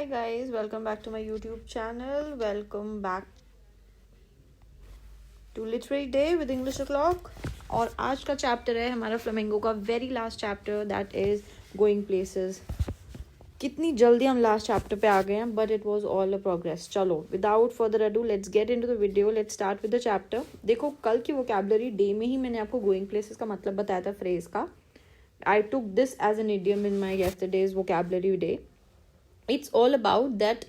Hi guys, welcome back to my YouTube channel. Welcome back to Literary Day with English O'Clock. और आज का chapter है हमारा flamingo का very last chapter that is going places. कितनी जल्दी हम लास्ट चैप्टर पे आ गए हैं but it was all a progress. चलो without further ado let's get into the video. Let's start with the chapter. देखो कल की वोकैबुलरी डे में ही मैंने आपको गोइंग प्लेसेस का मतलब बताया था फ्रेज का. I took this as an idiom in my yesterday's vocabulary day. It's all about that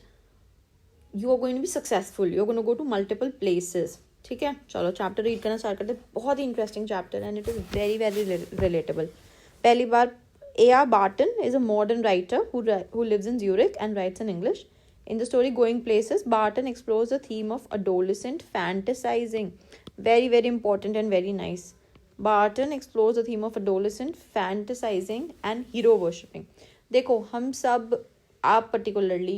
you are going to be successful. You're going to go to multiple places. ठीक है, चलो chapter read करना start करते हैं. बहुत ही interesting chapter and it is very very relatable. पहली बार A.R. Barton is a modern writer who lives in Zurich and writes in English. In the story Going Places, Barton explores the theme of adolescent fantasizing. Very, very important and very nice. Barton explores the theme of adolescent fantasizing and hero worshipping. देखो हम सब, आप particularly,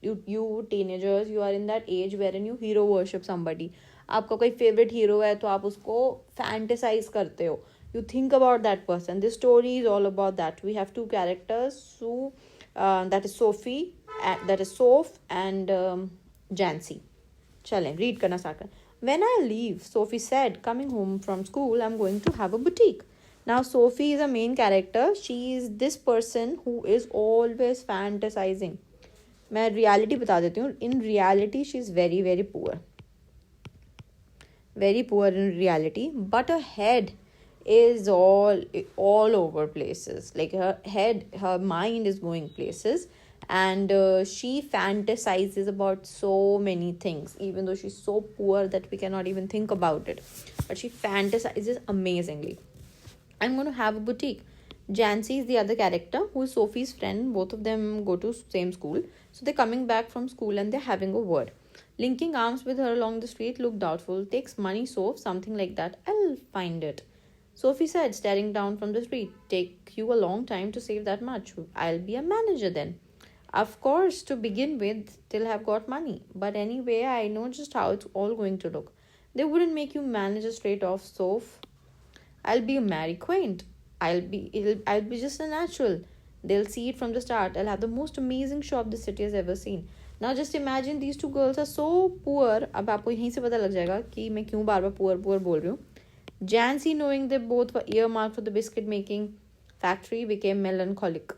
you teenagers, you are in that age wherein you hero worship somebody. आपका कोई favorite hero है तो आप उसको fantasize करते हो. You think about that person. This story is all about that. We have two characters, Sue, that is Sophie, that is Soph, and Jancy. चलें read करना start करें. When I leave, Sophie said, coming home from school, I'm going to have a boutique. Now Sophie is a main character. She is this person who is always fantasizing. मैं reality बता देती हूँ. In reality, she is very very poor. Very poor in reality, but her head is all over places. Like her mind is going places, and she fantasizes about so many things, even though she's so poor that we cannot even think about it, but she fantasizes amazingly. I'm going to have a boutique. Jancy is the other character who is Sophie's friend. Both of them go to same school, so they're coming back from school and they're having a word. Linking arms with her along the street, look doubtful. Takes money, Soph, something like that. I'll find it. Sophie said, staring down from the street. Take you a long time to save that much. I'll be a manager then. Of course, to begin with, they'll have got money. But anyway, I know just how it's all going to look. They wouldn't make you manager straight off, Soph. I'll be a Mary Quaint. I'll be just a natural. They'll see it from the start. I'll have the most amazing shop the city has ever seen. Now just imagine these two girls are so poor. अब आपको यहीं से पता लग जाएगा कि मैं क्यों बार बार poor बोल रही हूँ. Jancy, knowing they both were earmarked for the biscuit making factory, became melancholic.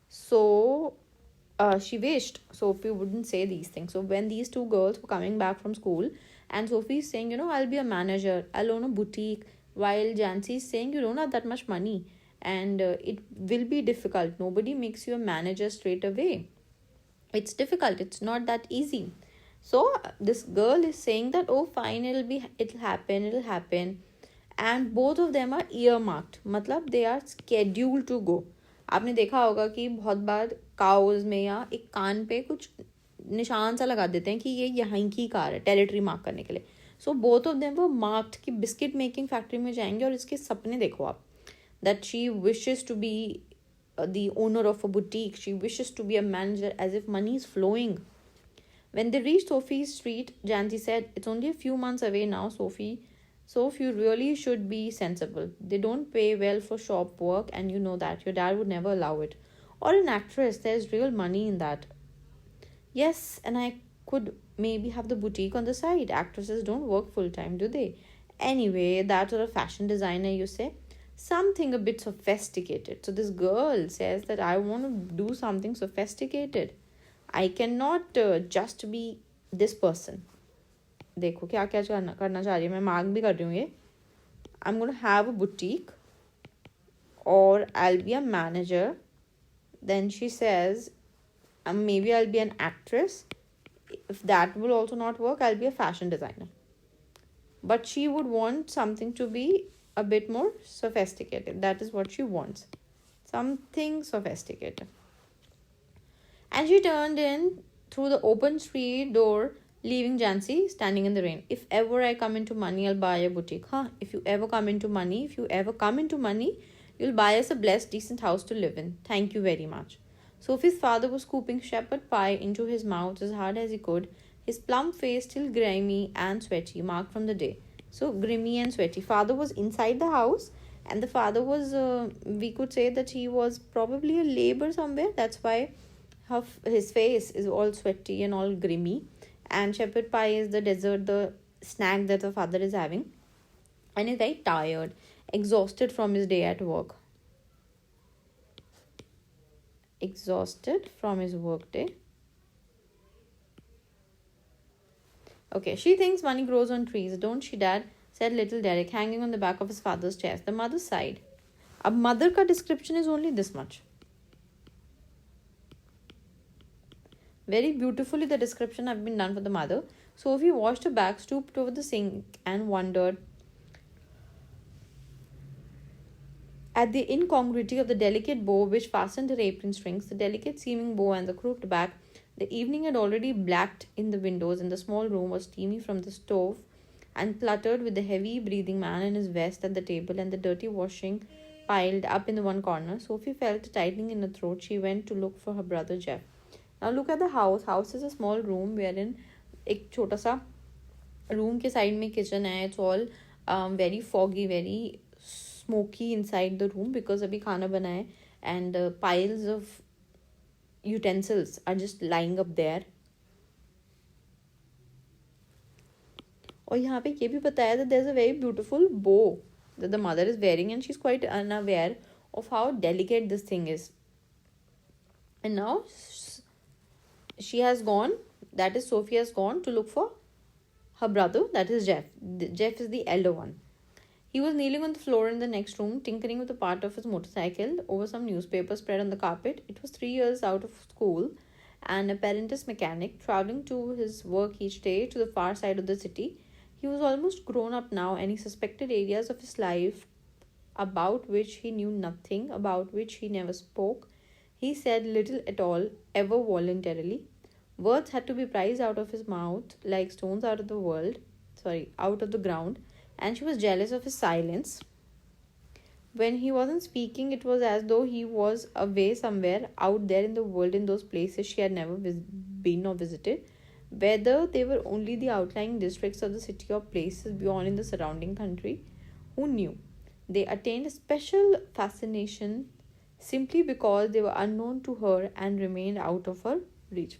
So she wished Sophie wouldn't say these things. So when these two girls were coming back from school and Sophie is saying, I'll be a manager, I'll own a boutique, while Jancy is saying you don't have that much money and it will be difficult. Nobody makes you a manager straight away. It's difficult. It's not that easy. So this girl is saying that, oh fine, it'll happen. And both of them are earmarked. मतलब they are scheduled to go. आपने देखा होगा कि बहुत बार cause में या एक कान पे कुछ निशान सा लगा देते हैं कि ये यहाँ की कार है, टेरिटरी मार्क करने के लिए. सो बोथ ऑफ देम वो मार्क्ड कि बिस्किट मेकिंग फैक्ट्री में जाएंगे. और इसके सपने देखो आप, that she wishes to be the owner of a boutique. She wishes to be a manager as if money is flowing. When they reached Sophie's street, Jancy said, it's only a few months away now, Sophie. Soph, you really should be sensible. They don't pay well for shop work and you know that. Your dad would never allow it. Or an actress, there's real money in that. Yes, and I could maybe have the boutique on the side. Actresses don't work full time, do they? Anyway, that or a fashion designer, you say? Something a bit sophisticated. So this girl says that I want to do something sophisticated. I cannot just be this person. देखो क्या क्या करना चाह रही है. मैं mark भी कर रही हूँ ये. I'm going to have a boutique or I'll be a manager. Then she says maybe I'll be an actress. If that will also not work, I'll be a fashion designer. But she would want something to be a bit more sophisticated. That is what she wants. Something sophisticated. And she turned in through the open street door, leaving Jancy standing in the rain. If ever I come into money, I'll buy a boutique. If you ever come into money, you'll buy us a blessed, decent house to live in. Thank you very much. Sophie's father was scooping shepherd pie into his mouth as hard as he could, his plump face still grimy and sweaty, marked from the day. So grimy and sweaty. Father was inside the house, and the father was, we could say that he was probably a labor somewhere. That's why His face is all sweaty and all grimy, and shepherd pie is the dessert, the snack that the father is having, and he's very tired, exhausted from his day at work. Exhausted from his work day. Okay, she thinks money grows on trees, don't she, Dad? Said little Derek, hanging on the back of his father's chest. The mother sighed. A mother ka description is only this much. Very beautifully, the description have been done for the mother. Sophie washed her back, stooped over the sink, and wondered at the incongruity of the delicate bow which fastened her apron strings, the delicate seeming bow and the crooked back. The evening had already blacked in the windows, and the small room was steamy from the stove and cluttered with the heavy breathing man in his vest at the table and the dirty washing piled up in the one corner. Sophie felt a tightening in her throat. She went to look for her brother Jeff. Now look at the house. House is a small room wherein एक छोटा सा room के side में kitchen है. It's all very foggy, very smoky inside the room because अभी खाना बना है and piles of utensils are just lying up there. और यहाँ पे ये भी बताया that there's a very beautiful bow that the mother is wearing and she's quite unaware of how delicate this thing is. And now she has gone, that is Sophie has gone to look for her brother, that is Jeff. Jeff is the elder one. He was kneeling on the floor in the next room, tinkering with a part of his motorcycle over some newspaper spread on the carpet. It was 3 years out of school and an apprentice mechanic, traveling to his work each day to the far side of the city. He was almost grown up now, and he suspected areas of his life about which he knew nothing, about which he never spoke. He said little at all, ever voluntarily. Words had to be prized out of his mouth like stones out of the ground. And she was jealous of his silence. When he wasn't speaking, it was as though he was away somewhere out there in the world, in those places she had never been or visited. Whether they were only the outlying districts of the city or places beyond in the surrounding country, who knew? They attained a special fascination simply because they were unknown to her and remained out of her reach.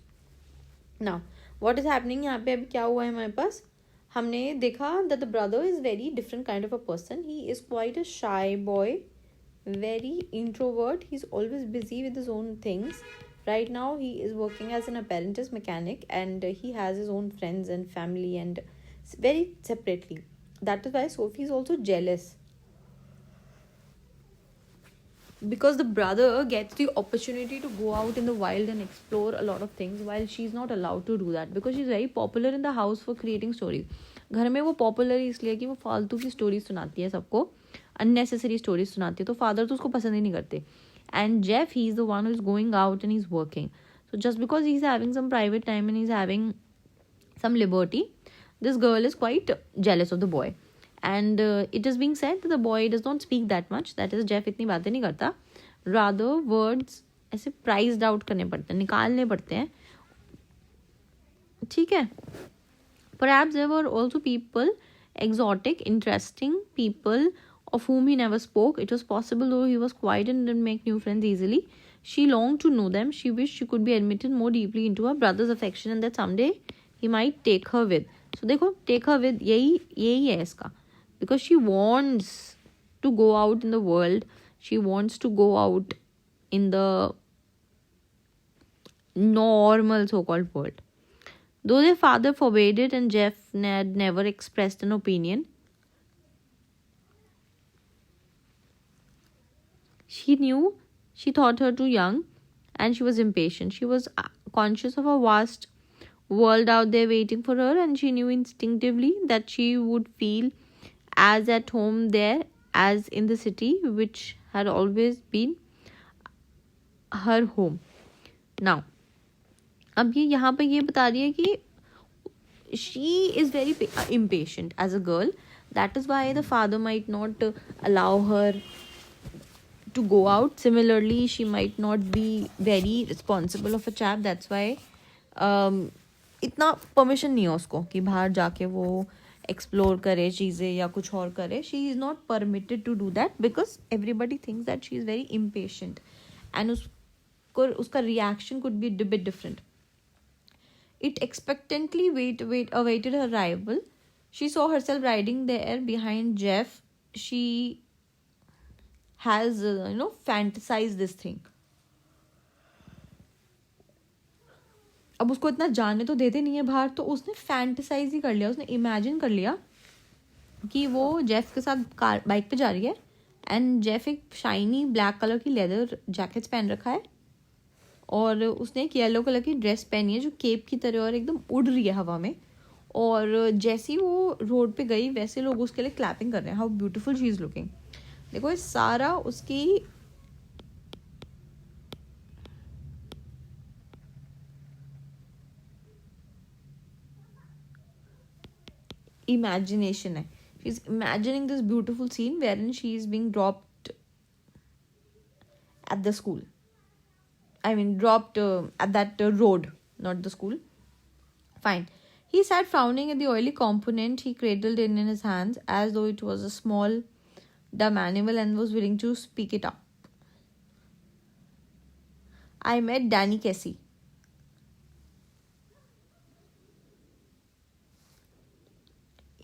Now, what is happening यहाँ पे? अभी क्या हुआ है हमारे पास? हमने देखा that the brother is very different kind of a person. He is quite a shy boy, very introvert. He's always busy with his own things. Right now he is working as an apprentice mechanic and he has his own friends and family and very separately. That is why Sophie is also jealous, because the brother gets the opportunity to go out in the wild and explore a lot of things while she's not allowed to do that because she's very popular in the house for creating stories. घर में वो popular इसलिए कि वो फालतू की stories सुनाती है सबको, अननेसेसरी स्टोरीज सुनाती है, तो फादर तो उसको पसंद ही नहीं करते. And Jeff, he is the one who is going out and he is working. So just because he is having some private time and he is having some liberty, this girl is quite jealous of the boy. And it is being said that the boy does not speak that much, that is Jeff इतनी बातें नहीं करता, rather words ऐसे prized out करने पड़ते हैं, निकालने पड़ते हैं. ठीक है. Perhaps there were also people, exotic, interesting people of whom he never spoke. It was possible, though he was quiet and didn't make new friends easily. She longed to know them. She wished she could be admitted more deeply into her brother's affection and that someday he might take her with. So देखो, take her with, यही है इसका. Because she wants to go out in the world. She wants to go out in the normal so-called world. Though their father forbade it and Jeff had never expressed an opinion, she knew, she thought her too young and she was impatient. She was conscious of a vast world out there waiting for her, and she knew instinctively that she would feel as at home there as in the city which had always been her home. Now, अब ये यहाँ पे ये बता रही है कि she is very impatient as a girl. That is why the father might not allow her to go out. Similarly, she might not be very responsible of a chap. That's why इतना permission नहीं है उसको कि बाहर जाके वो explore करे चीज़ें या कुछ और करे. She is not permitted to do that because everybody thinks that she is very impatient. And उसका reaction could be a bit different. It expectantly awaited her arrival. She saw herself riding there behind Jeff. She has, fantasized this thing. अब उसको इतना जाने तो देते नहीं है बाहर, तो उसने फैंटिसाइज ही कर लिया, उसने इमेजिन कर लिया कि वो जेफ के साथ कार बाइक पे जा रही है एंड जेफ एक शाइनी ब्लैक कलर की लेदर जैकेट्स पहन रखा है और उसने एक येलो कलर की ड्रेस पहनी है जो केप की तरह और एकदम उड़ रही है हवा में, और जैसे ही वो रोड पे गई वैसे लोग उसके लिए क्लैपिंग कर रहे हैं, how beautiful she is looking. देखो ये सारा उसकी imagination है. She's imagining this beautiful scene wherein she is being dropped at the school. I mean, dropped at that road, not the school. Fine. He sat frowning at the oily component he cradled in his hands as though it was a small, dumb animal and was willing to speak it up. I met Danny Kessie.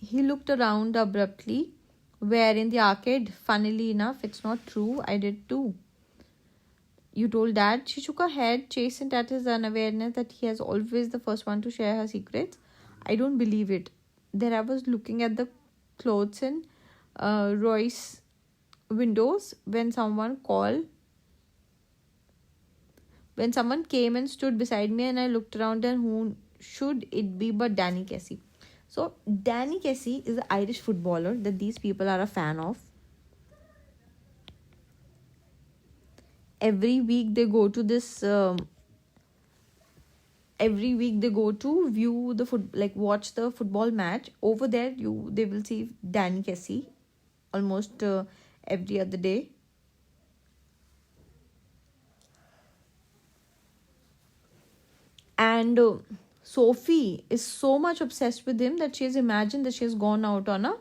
He looked around abruptly. Where in the arcade? Funnily enough, it's not true. I did too. You told Dad? She shook her head, chastened at his unawareness that he has always the first one to share her secrets. I don't believe it. There I was looking at the clothes in Roy's windows when someone came and stood beside me, and I looked around, and who should it be but Danny Kessie? So Danny Kessie is an Irish footballer that these people are a fan of. Every week they go to this. Every week they go to view the watch the football match. Over there, they will see Danny Kessie almost every other day. And Sophie is so much obsessed with him that she has imagined that she has gone out on a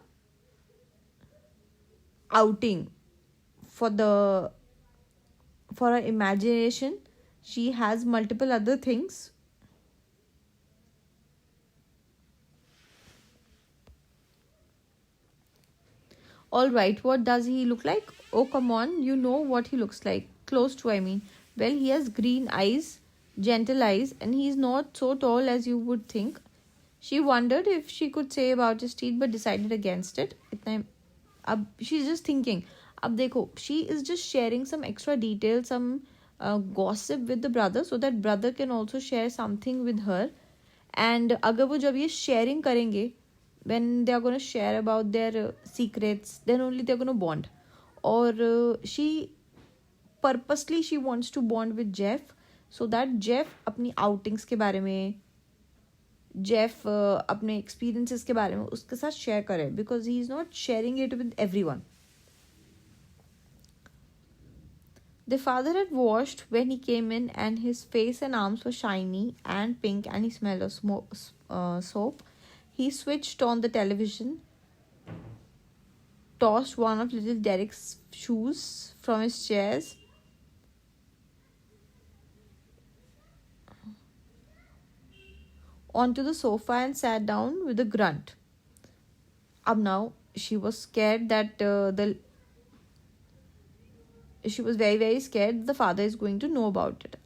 outing for her imagination. She has multiple other things. All right, what does he look like? Oh, come on, you know what he looks like. Close to, I mean. Well, he has green eyes, gentle eyes, and he's not so tall as you would think. She wondered if she could say about his teeth but decided against it. She's just thinking. Ab dekho, she is just sharing some extra details, some gossip with the brother so that brother can also share something with her. And agar wo jab ye sharing karenge, when they are going to share about their secrets, then only they are going to bond. Or she wants to bond with Jeff so that Jeff अपनी outings के बारे में, Jeff अपने experiences के बारे में उसके साथ share करे, because he is not sharing it with everyone. The father had washed when he came in, and his face and arms were shiny and pink, and he smelled of soap. He switched on the television, tossed one of little Derek's shoes from his chairs, onto the sofa and sat down with a grunt. Now she was scared that she was very very scared the father is going to know about it.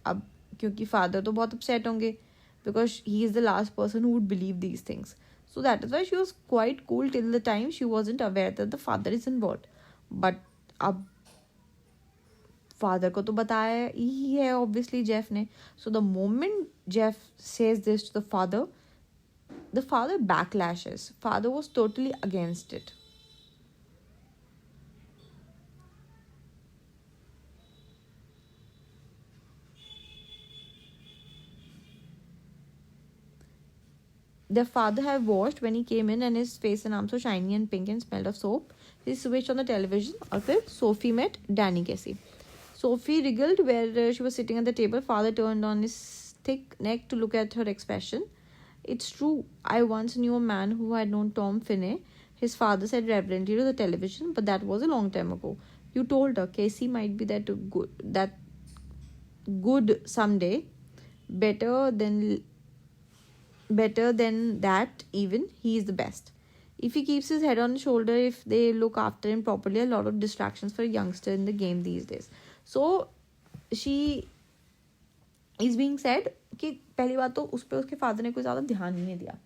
Because father तो बहुत upset होंगे, because he is the last person who would believe these things. So that is why she was quite cool till the time she wasn't aware that the father is involved. But अब father को तो बताया ही है obviously Jeff ने. So the moment Jeff says this to the father backlashes. Father was totally against it. The father had washed when he came in, and his face and arms were shiny and pink and smelled of soap. He switched on the television. और फिर Sophie met Danny Kessie. Sophie wriggled where she was sitting at the table. Father turned on his thick neck to look at her expression. It's true. I once knew a man who had known Tom Finney. His father said reverently to the television, but that was a long time ago. You told her Casey might be that good someday, better than that. Even he is the best if he keeps his head on his shoulder, if they look after him properly. A lot of distractions for a youngster in the game these days. So she is being said कि पहली बात तो उस पर उसके father ने कोई ज़्यादा ध्यान ही नहीं दिया,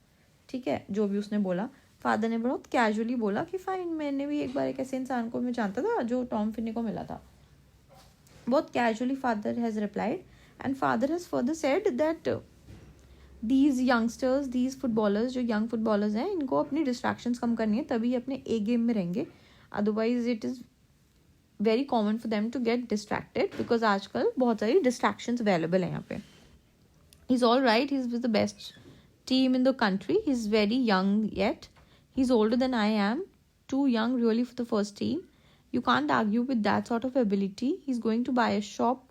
ठीक है. जो भी उसने बोला, फादर ने बहुत कैजुअली बोला कि फाइन, मैंने भी एक बार एक ऐसे इंसान को मैं जानता था जो टॉम फिनी को मिला था. बहुत casually father has replied, and father has further said that these youngsters, these footballers, जो यंग फुटबॉलर्स हैं, इनको अपनी डिस्ट्रैक्शंस कम करनी है, तभी अपने ए गेम में रहेंगे. Otherwise it is very common for them to get distracted, because आजकल बहुत सारी डिस्ट्रैक्शंस अवेलेबल हैं यहाँ पे. He is all right, he is with the best team in the country. He's very young yet. He's older than I am. Too young really for the first team. You can't argue with that sort of ability. He's going to buy a shop.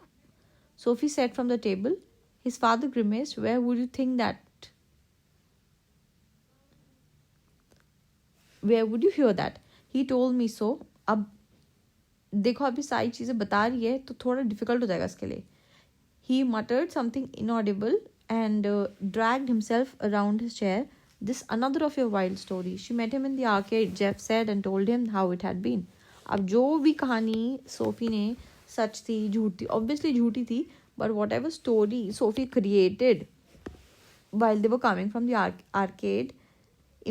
Sophie said from the table. His father grimaced. Where would you think that? Where would you hear that? He told me so. अब देखो अभी सारी चीज़ें बता रही है तो थोड़ा डिफिकल्ट हो जाएगा इसके लिए. He muttered something inaudible and dragged himself around his chair. This another of your wild stories. She met him in the arcade, Jeff said, and told him how it had been. अब जो भी कहानी Sophie ने सच थी झूठ थी, obviously झूठी थी, but whatever story Sophie created while they were coming from the arcade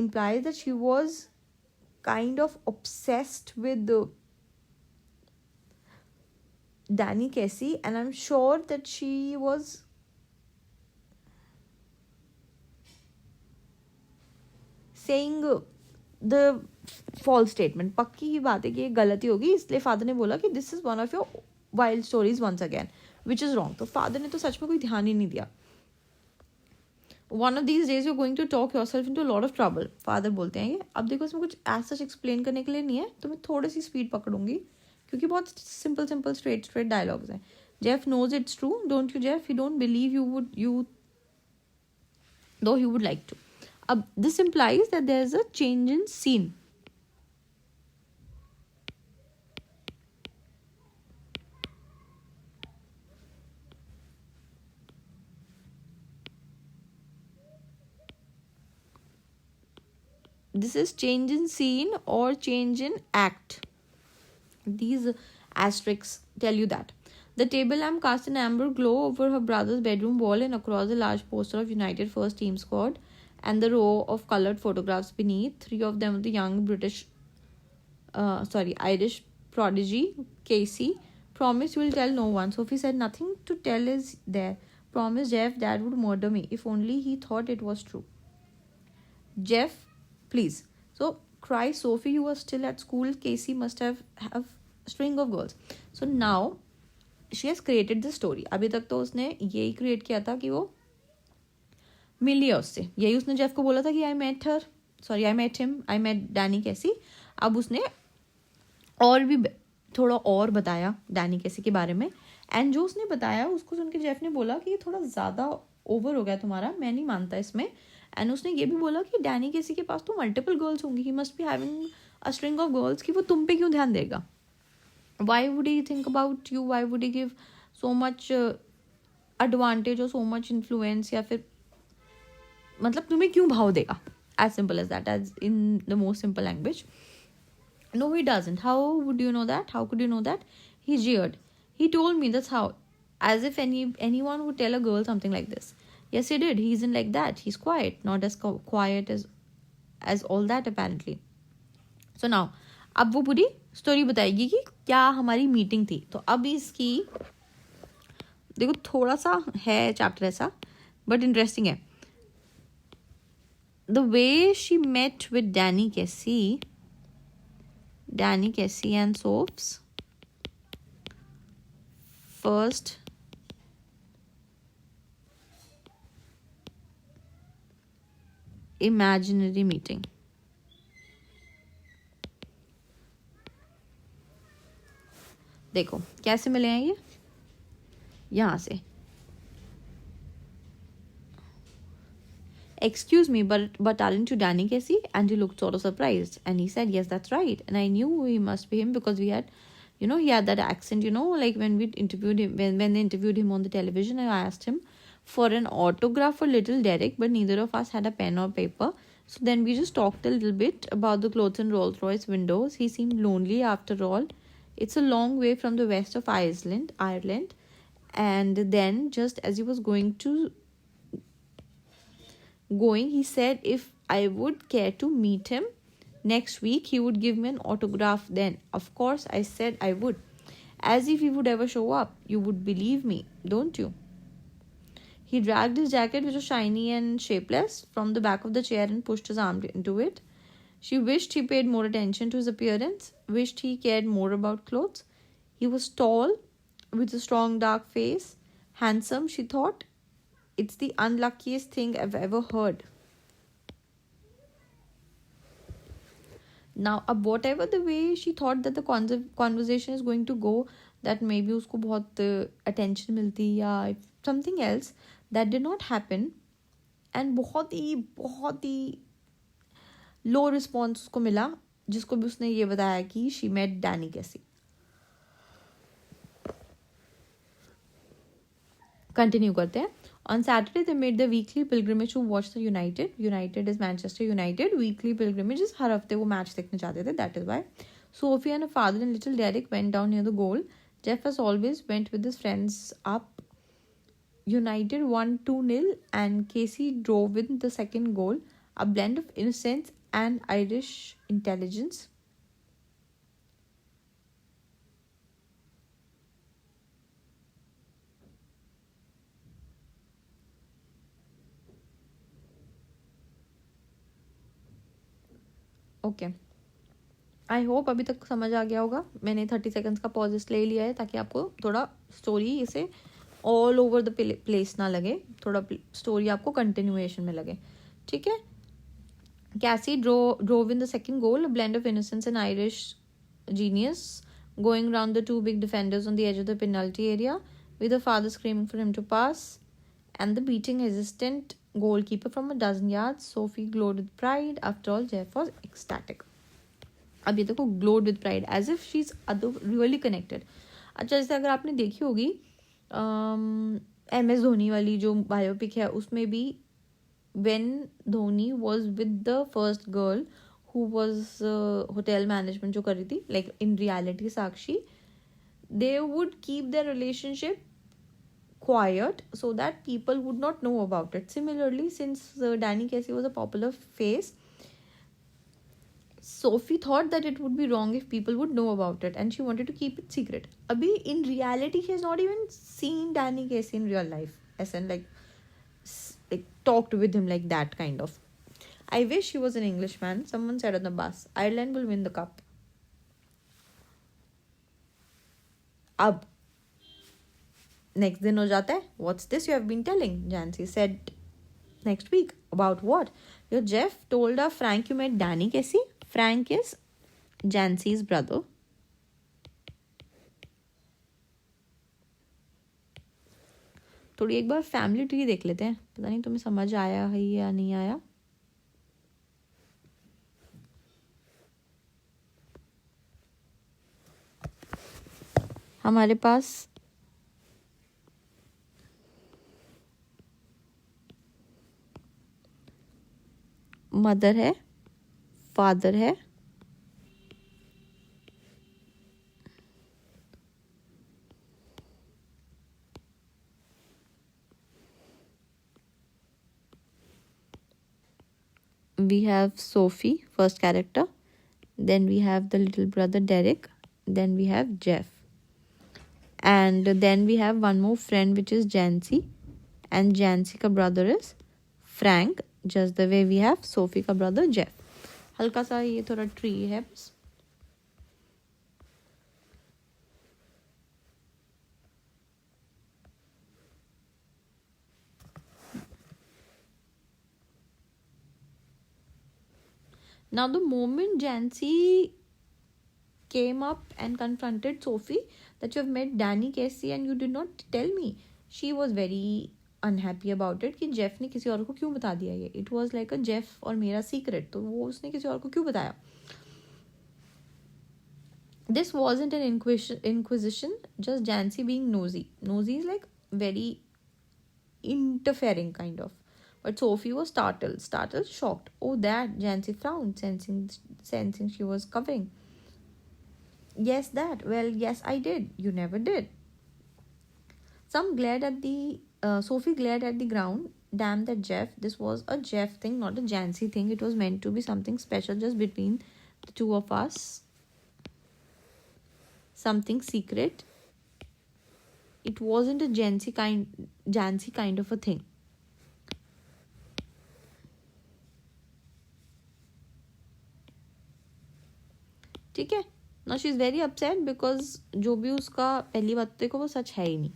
implies that she was kind of obsessed with Danny Casey, and I'm sure that she was saying the false statement. पक्की ही बात है कि ये गलती होगी, इसलिए father ने बोला कि this is one of your wild stories once again, which is wrong. तो फादर ने तो सच में कोई ध्यान ही नहीं दिया. One of these days you going to talk yourself into lot of trouble, father बोलते हैं ये. अब देखो इसमें कुछ एज सच एक्सप्लेन करने के लिए नहीं है, तो मैं थोड़ी सी स्पीड पकड़ूंगी क्योंकि बहुत सिंपल स्ट्रेट डायलॉग्स हैं. Jeff knows it's true, don't you Jeff? You don't believe you though he would like to. This implies that there is a change in scene. This is change in scene or change in act. These asterisks tell you that. The table lamp cast an amber glow over her brother's bedroom wall and across a large poster of United First Team squad and the row of colored photographs beneath. 3 of them of the young Irish prodigy, Casey. Promise you will tell no one. Sophie said, nothing to tell is there. Promise Jeff Dad would murder me if only he thought it was true. Jeff, please. So, cry Sophie, you were still at school. Casey must have a string of girls. So now she has created this story. अभी तक तो उसने यही create किया था कि वो मिल लिया उससे. यही उसने जेफ को बोला था कि आई मेट डैनी कैसी. अब उसने और भी थोड़ा और बताया डैनी कैसी के बारे में, एंड जो उसने बताया उसको सुन के जेफ ने बोला कि ये थोड़ा ज़्यादा ओवर हो गया तुम्हारा, मैं नहीं मानता इसमें. एंड उसने ये भी बोला कि डैनी कैसी के पास तो मल्टीपल गर्ल्स होंगी, he must be having a string of girls, कि वो तुम पे क्यों ध्यान देगा. Why would he think about you? Why would he give so much advantage or so much influence? या फिर मतलब तुम्हें क्यों भाव देगा? As simple as that, as in the most simple language. No, he doesn't. How would you know that? How could you know that? He jeered. He told me, that's how. As if anyone would tell a girl something like this. Yes, he did. He isn't like that. He's quiet. Not as quiet as all that apparently. So now, अब वो पूरी story बताएगी कि क्या हमारी meeting थी. तो अब इसकी देखो थोड़ा सा है चैप्टर ऐसा, बट इंटरेस्टिंग है. The way she met with Danny Casey and Soap's first imaginary meeting. देखो कैसे मिले हैं ये, यहाँ से. Excuse me, but aren't you Danny Casey? And he looked sort of surprised. And he said, yes, that's right. And I knew he must be him because we had He had that accent, like when we interviewed him, when they interviewed him on the television, I asked him for an autograph for little Derek, but neither of us had a pen or paper. So then we just talked a little bit about the clothes and Rolls Royce windows. He seemed lonely after all. It's a long way from the west of Ireland. And then, just as he was going, he said if I would care to meet him next week, he would give me an autograph then. Of course, I said I would. As if he would ever show up. You would believe me, don't you? He dragged his jacket, which was shiny and shapeless, from the back of the chair and pushed his arm into it. She wished he paid more attention to his appearance, wished he cared more about clothes. He was tall, with a strong dark face. Handsome, she thought. It's the unluckiest thing I've ever heard. Now, whatever the way she thought that the conversation is going to go, that maybe उसको बहुत attention मिलती या something else, that did not happen. And बहुत ही लो response उसको मिला, जिसको भी उसने ये बताया कि she met Danny Casey. Continue करते हैं. On Saturday, they made the weekly pilgrimage to watch the United. United is Manchester United. Weekly pilgrimages, हर हफ्ते वो मैच देखने जाते थे. That is why Sophie and her father and little Derek went down near the goal. Jeff, as always, went with his friends up. United won 2-0 and Casey drove in the second goal. A blend of innocence and Irish intelligence. Okay, I hope अभी तक समझ आ गया होगा. मैंने 30 seconds का pause ले लिया है ताकि आपको थोड़ा स्टोरी इसे ऑल ओवर द प्लेस ना लगे, थोड़ा स्टोरी आपको कंटिन्यूएशन में लगे. ठीक है. Cassie drove in the second goal, a blend of innocence and Irish genius, going round the two big defenders on the edge of the penalty area, with her father screaming for him to pass, and the beating hesitant goalkeeper from a dozen yards. Sophie glowed with pride. After all, Jeff was ecstatic. अब ये देखो, glowed with pride, as if she's really connected. अच्छा, जैसे अगर आपने देखी होगी MS Dhoni वाली जो बायोपिक है, उसमें भी when Dhoni was with the first girl who was hotel management जो कर रही थी, like in reality Sakshi, they would keep their relationship quiet so that people would not know about it. Similarly, since Danny Casey was a popular face, Sophie thought that it would be wrong if people would know about it and she wanted to keep it secret. Abhi in reality she has not even seen Danny Casey in real life, as in like talked with him like that kind of. I wish he was an Englishman. Someone said on the bus, Ireland will win the cup. Ab next दिन हो जाता है. What's this you have been telling? Jancy said, next week. About what? Your Jeff told her Frank you met Danny Casey. Frank is Jancy's brother. थोड़ी एक बार family tree देख लेते हैं. पता नहीं तुम्हें समझ आया है या नहीं आया. हमारे पास मदर है, फादर है, we have Sophie, first character, then we have the little brother Derek, then we have Jeff, and then we have one more friend which is Jancy, and Jancy का brother is Frank, just the way we have Sophie का brother Jeff. हल्का सा ये थोड़ा tree है बस. Now the moment Jancy came up and confronted Sophie that you have met Danny Casey and you did not tell me, she was very unhappy about it कि Jeff ने किसी और को क्यों बता दिया ये. It was like a Jeff और मेरा सीक्रेट, तो वो उसने किसी और को क्यों बताया. This wasn't an inquisition, just Jancy being nosy. Nosy is like very interfering kind of. But Sophie was startled, shocked. Oh, that Jancy frowned, sensing she was covering. Yes, that. Well, yes, I did. You never did. Some glared at the. Sophie glared at the ground. Damn that Jeff. This was a Jeff thing, not a Jancy thing. It was meant to be something special just between the two of us. Something secret. It wasn't a Jancy kind of a thing. ठीक है ना. She is very upset because जो भी उसका पहली बात तो देखो वो सच है ही नहीं.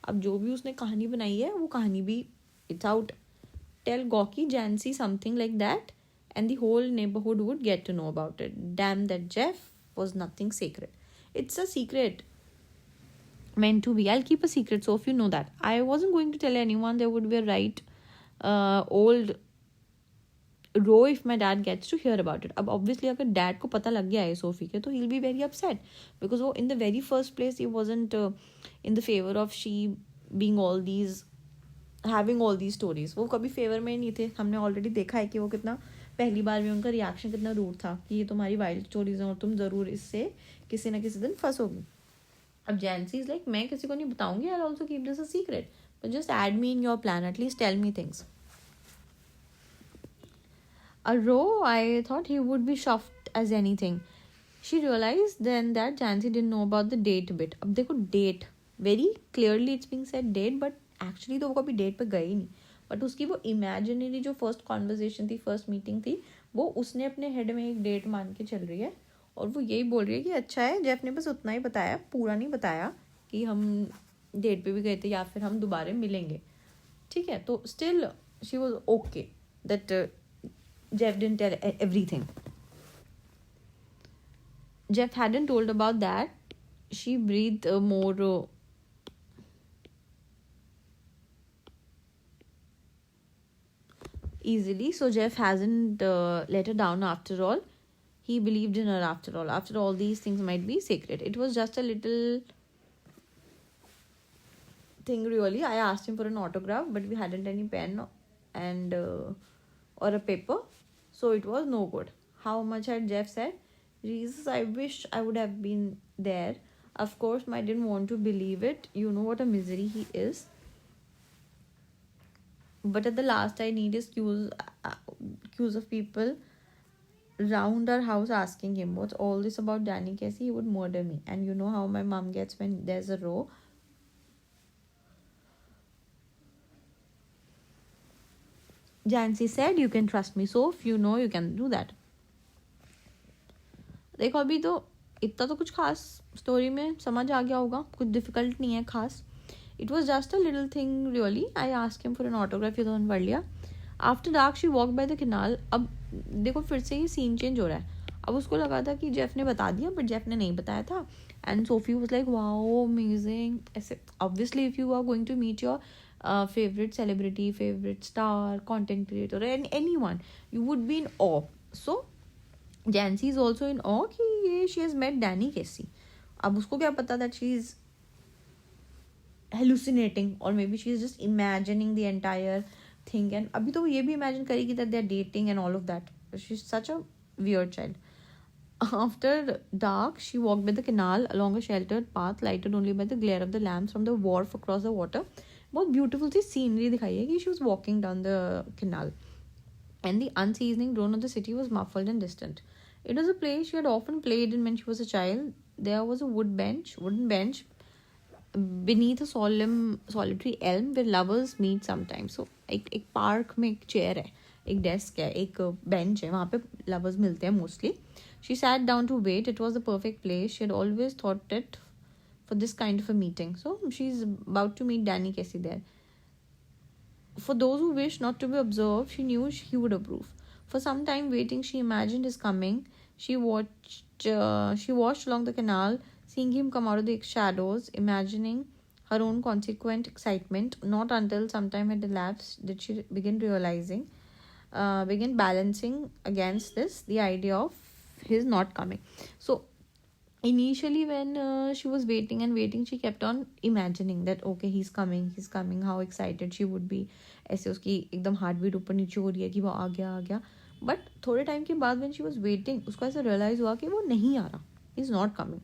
अब जो भी उसने कहानी बनाई है वो कहानी भी इट्स आउट. टेल गॉकी जैंसी something like that and the whole neighborhood would get to know about it. Damn, that Jeff was nothing sacred. It's a secret meant to be. I'll keep a secret, so if you know that. I wasn't going to tell anyone. There would be a right old row if my dad gets to hear about it. अब obviously अगर dad को पता लग गया है Sophie के तो he will be very upset because वो in the very first place he wasn't in the favour of she being all these having all these stories. वो कभी फेवर में नहीं थे. हमने ऑलरेडी देखा है कि वो कितना पहली बार में उनका रिएक्शन कितना रूड था कि ये तुम्हारी वाइल्ड स्टोरीज हैं और तुम ज़रूर इससे किसी ना किसी दिन फंसोगी. अब जैंसी इज लाइक मैं किसी को नहीं बताऊंगी. I also keep this a secret but just add me in your plan. At least tell me things. A row, I thought he would be shocked as anything. She realized then that Jancy didn't know about the date bit. अब देखो date, very clearly it's being said date, but actually तो वो कभी date पे गई नहीं. But उसकी वो imaginary जो first conversation थी, first meeting थी, वो उसने अपने head में एक date मान के चल रही है. और वो यही बोल रही है कि अच्छा है जेफ ने बस उतना ही बताया, पूरा नहीं बताया कि हम डेट पे भी गए थे या फिर हम दोबारा मिलेंगे. ठीक है. तो still she was okay that Jeff didn't tell everything. Jeff hadn't told about that. She breathed more easily. So Jeff hasn't let her down after all. He believed in her after all. After all, these things might be secret. It was just a little thing really. I asked him for an autograph, but we hadn't any pen and or a paper. So it was no good. How much had Jeff said? Jesus, I wish I would have been there. Of course, I didn't want to believe it. You know what a misery he is. But at the last, I need cues of people round our house asking him, what's all this about Danny Casey? He would murder me. And you know how my mom gets when there's a row. Jancy said, you can trust me. So if you know, you can do that. देखो अभी तो इतना तो कुछ खास story में समझ आ गया होगा. कुछ डिफिकल्ट नहीं है खास. It was just a little thing really. I ask him for an autograph. ये तो पढ़ लिया. After dark she walk by the canal. अब देखो फिर से ही सीन चेंज हो रहा है. अब उसको लगा था कि जेफ ने बता दिया बट जेफ ने नहीं बताया था. And Sophie was like wow amazing. ऐसे obviously if you are going to meet your favorite celebrity, favorite star, content creator, and anyone, you would be in awe. So Jancy is also in awe कि ये she has met Danny Casey. अब उसको क्या पता that she is hallucinating or maybe she is just imagining the entire thing. And अभी तो वो ये भी imagine करेगी that they are dating and all of that. She's such a weird child. After dark, she walked by the canal along a sheltered path lighted only by the glare of the lamps from the wharf across the water. बहुत beautiful sea scenery दिखाई है कि she was walking down the canal and the unceasing drone of the city was muffled and distant. It was a place she had often played in when she was a child. There was a wooden bench beneath a solitary elm where lovers meet sometimes. So एक park में एक chair है, एक desk है, एक bench है, वहाँ पे lovers मिलते हैं mostly. She sat down to wait. It was the perfect place. She had always thought it for this kind of a meeting. So she's about to meet Danny Casey there. For those who wish not to be observed, she knew he would approve. For some time waiting, she imagined his coming. She watched along the canal, seeing him come out of the shadows, imagining her own consequent excitement. Not until some time had elapsed did she begin balancing against this the idea of his not coming. So initially when she was waiting and waiting, she kept on imagining that okay, he's coming, how excited she would be. ऐसे उसकी एकदम heart beat ऊपर नीचे हो रही है कि वो आ गया. बट थोड़े टाइम के बाद when she was waiting, उसको ऐसे रियलाइज हुआ कि वो नहीं आ रहा, he's not coming.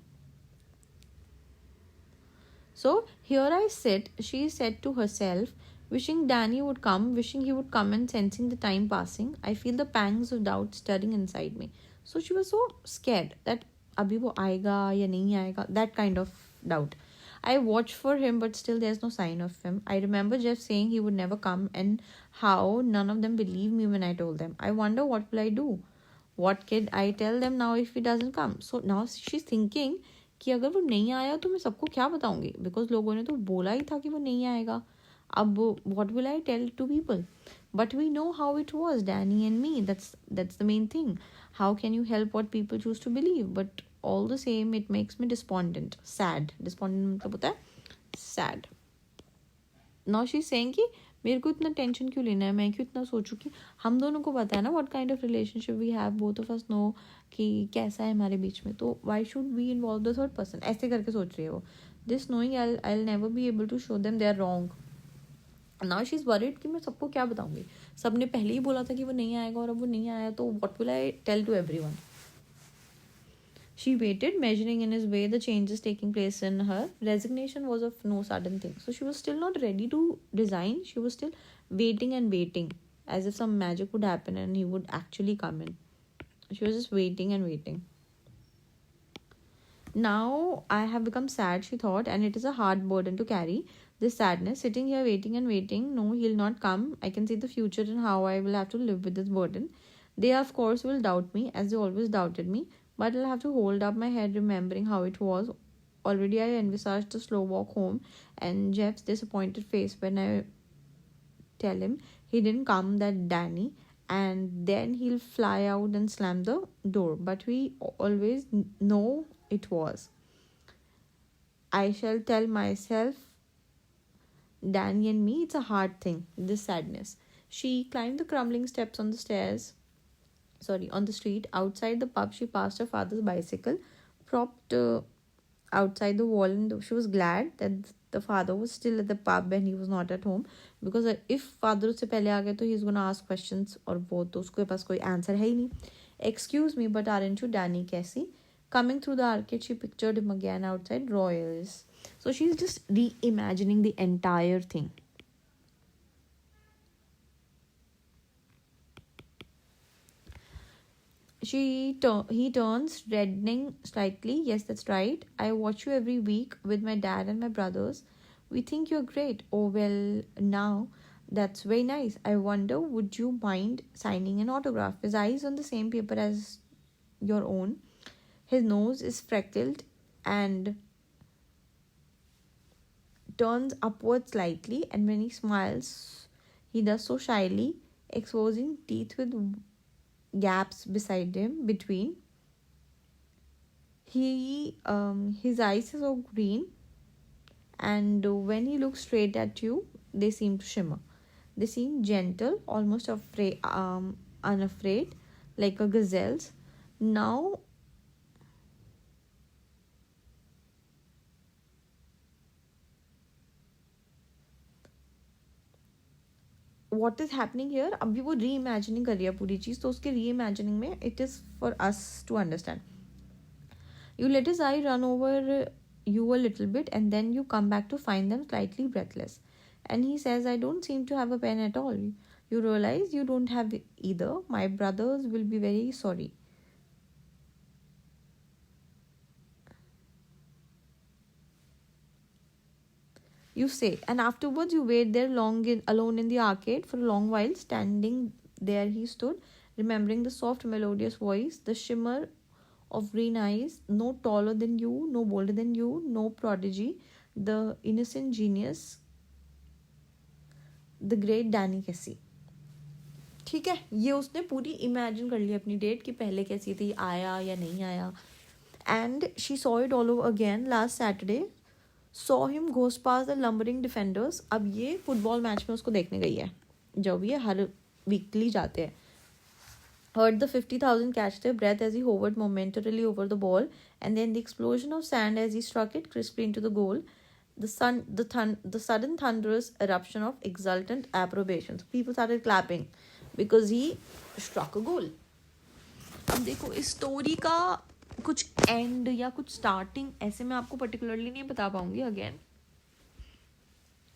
So here I sit, she said to herself, wishing Danny would come, wishing he would come, and sensing the time passing. I feel the pangs of doubt stirring inside me. So she was so scared that abhi wo aayega ya nahi aayega, that kind of doubt. I watched for him, but still there's no sign of him. I remember Jeff saying he would never come, and how none of them believed me when I told them. I wonder what will I do? What kid I tell them now if he doesn't come? So now she's thinking कि अगर वो नहीं आया तो मैं सबको क्या बताऊंगी, बिकॉज लोगों ने तो बोला ही था कि वो नहीं आएगा. अब what will I tell to people? But we know how it was, Danny and me. That's the main thing. How can you help what people choose to believe? But all the same, it makes me despondent, sad. Despondent मतलब होता है sad. Now she's saying कि मेरे को इतना tension क्यों लेना है, मैं क्यों इतना सोचूं कि हम दोनों को पता है ना what kind of relationship we have, both of us know कि कैसा है हमारे बीच में, तो why should we involve the third person, ऐसे करके सोच रही है वो. This knowing I'll never be able to show them they are wrong. Now she's worried कि मैं सबको क्या बताऊंगी, सबने पहले ही बोला था कि वो नहीं आएगा और अब वो नहीं आया, तो what will I tell to everyone? She waited, measuring in his way the changes taking place in her. Resignation was of no sudden thing. So she was still not ready to resign. She was still waiting and waiting, as if some magic would happen and he would actually come in. She was just waiting and waiting. Now I have become sad, she thought, and it is a hard burden to carry. This sadness, sitting here waiting and waiting. No, he'll not come. I can see the future and how I will have to live with this burden. They, of course, will doubt me, as they always doubted me. But I'll have to hold up my head, remembering how it was. Already I envisaged the slow walk home and Jeff's disappointed face when I tell him he didn't come, that Danny, and then he'll fly out and slam the door. But we always know it was. I shall tell myself, Danny and me, it's a hard thing, this sadness. She climbed the crumbling steps on the street. Outside the pub, she passed her father's bicycle propped outside the wall, and she was glad that the father was still at the pub and he was not at home, because if father उससे पहले आ गए तो he's gonna ask questions और वो तो उसके पास कोई answer है ही नहीं. Excuse me, but aren't you Danny Casey? Coming through the arcade, she pictured him again outside Royals. So she's just reimagining the entire thing. He turns, reddening slightly. Yes, that's right. I watch you every week with my dad and my brothers. We think you're great. Oh, well, now that's very nice. I wonder, would you mind signing an autograph? His eyes on the same paper as your own. His nose is freckled and turns upward slightly, and when he smiles, he does so shyly, exposing teeth with gaps beside him between. His eyes are so green, and when he looks straight at you, they seem to shimmer. They seem gentle, almost unafraid, like a gazelle's. Now what is happening here, अभी वो reimagining कर रही है पूरी चीज़, तो उसके reimagining में it is for us to understand. You let his eye run over you a little bit, and then you come back to find them slightly breathless. And he says, I don't seem to have a pen at all. You realize you don't have either. My brothers will be very sorry. You say, and afterwards you wait there alone in the arcade for a long while. Standing there he stood, remembering the soft melodious voice, the shimmer of green eyes, no taller than you, no bolder than you, no prodigy, the innocent genius, the great Danny Casey. ठीक है, ये उसने पूरी imagine कर ली अपनी date कि पहले कैसी थी, आया या नहीं आया. And she saw it all over again last Saturday. Saw him goes pass the lumbering defenders. अब ये फुटबॉल मैच में उसको देखने गई है, जब ये हर वीकली जाते हैं. heard the 50,000 catch their breath as he hovered momentarily over the ball, and then the explosion of sand as he struck it crisply into the goal. The sudden thunderous eruption of exultant approbation. So people started clapping because he struck a goal. अब देखो इस story का कुछ and या कुछ starting ऐसे मैं आपको पर्टिकुलरली नहीं बता पाऊंगी अगेन,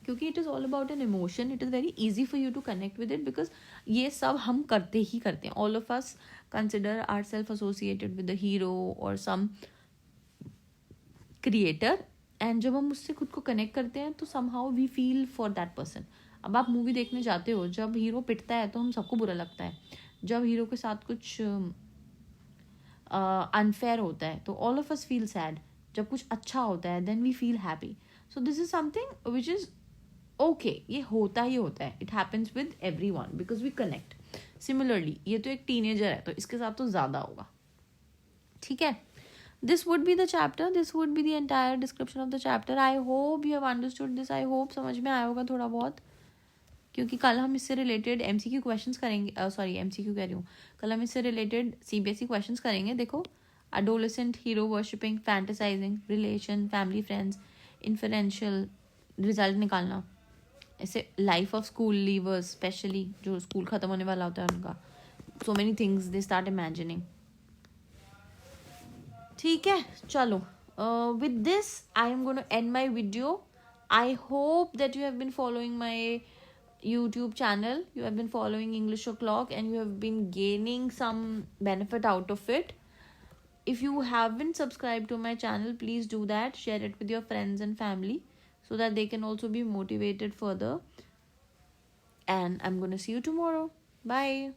क्योंकि it is all about an emotion. It is very easy for you to connect with it because ये सब हम करते ही करते हैं. All of us consider our self associated with the hero और सम क्रिएटर, एंड जब हम उससे खुद को कनेक्ट करते हैं तो somehow we feel for that person. अब आप मूवी देखने जाते हो, जब हीरो पिटता है तो हम सबको बुरा लगता है. जब हीरो के साथ कुछ अनफेयर होता है तो all of us feel sad. जब कुछ अच्छा होता है then we feel happy. So this is something which is okay. ये होता ही होता है. It happens with everyone because we connect. Similarly ये तो एक टीनेजर है तो इसके साथ तो ज़्यादा होगा. ठीक है, this would be the chapter, this would be the entire description of the chapter. I hope you have understood this. I hope समझ में आया होगा थोड़ा बहुत, क्योंकि कल हम इससे रिलेटेड MCQ क्वेश्चंस करेंगे. सॉरी MCQ कह रही हूँ, कल हम इससे रिलेटेड CBSE क्वेश्चंस करेंगे. देखो, adolescent hero worshipping, fantasizing, relation, family friends, inferential, result निकालना, ऐसे life of school leavers specially जो स्कूल ख़त्म होने वाला होता है उनका, so many things they start imagining. ठीक है, चलो, with this I am gonna end my video. I hope that you have been following my YouTube channel, you have been following English O'Clock and you have been gaining some benefit out of it. If you haven't subscribed to my channel, please do that. Share it with your friends and family so that they can also be motivated further. And I'm going to see you tomorrow. Bye.